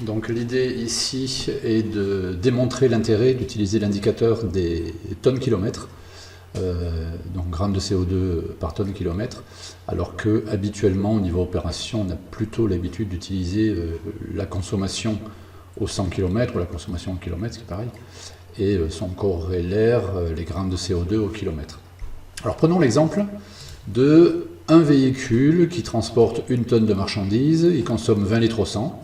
Donc l'idée ici est de démontrer l'intérêt d'utiliser l'indicateur des tonnes-kilomètres, donc grammes de CO2 par tonne kilomètre, alors que habituellement au niveau opération on a plutôt l'habitude d'utiliser la consommation au 100 km ou la consommation au kilomètre, ce qui est pareil, et son corollaire, les grammes de CO2 au kilomètre. Alors prenons l'exemple de un véhicule qui transporte une tonne de marchandises, il consomme 20 litres au 100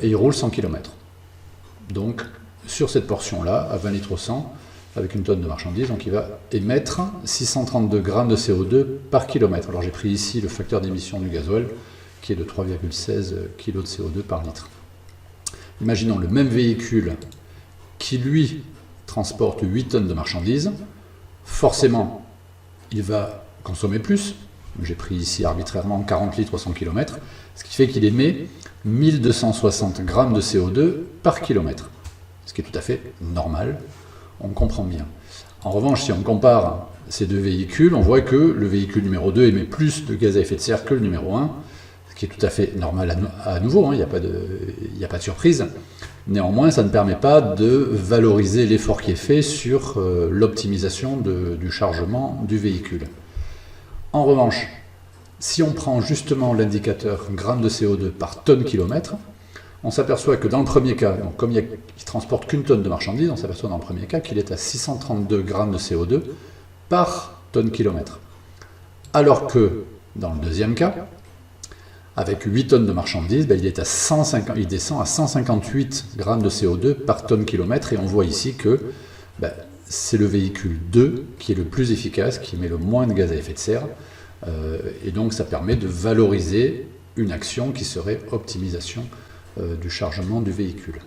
et il roule 100 km. Donc sur cette portion-là, à 20 litres au 100, avec une tonne de marchandises, donc il va émettre 632 grammes de CO2 par kilomètre. Alors j'ai pris ici le facteur d'émission du gasoil qui est de 3,16 kg de CO2 par litre. Imaginons le même véhicule qui lui transporte 8 tonnes de marchandises. Forcément, il va consommer plus. J'ai pris ici arbitrairement 40 litres au 100 km, ce qui fait qu'il émet 1260 grammes de CO2 par kilomètre, ce qui est tout à fait normal, on comprend bien. En revanche, si on compare ces deux véhicules, on voit que le véhicule numéro 2 émet plus de gaz à effet de serre que le numéro 1, ce qui est tout à fait normal à nouveau, hein, il n'y a pas de surprise. Néanmoins, ça ne permet pas de valoriser l'effort qui est fait sur l'optimisation du chargement du véhicule. En revanche, si on prend justement l'indicateur grammes de CO2 par tonne kilomètre, on s'aperçoit que dans le premier cas, donc comme il ne transporte qu'une tonne de marchandises, on s'aperçoit dans le premier cas qu'il est à 632 grammes de CO2 par tonne kilomètre. Alors que dans le deuxième cas, avec 8 tonnes de marchandises, il descend à 158 grammes de CO2 par tonne kilomètre, et on voit ici que c'est le véhicule 2 qui est le plus efficace, qui émet le moins de gaz à effet de serre, et donc ça permet de valoriser une action qui serait optimisation du chargement du véhicule.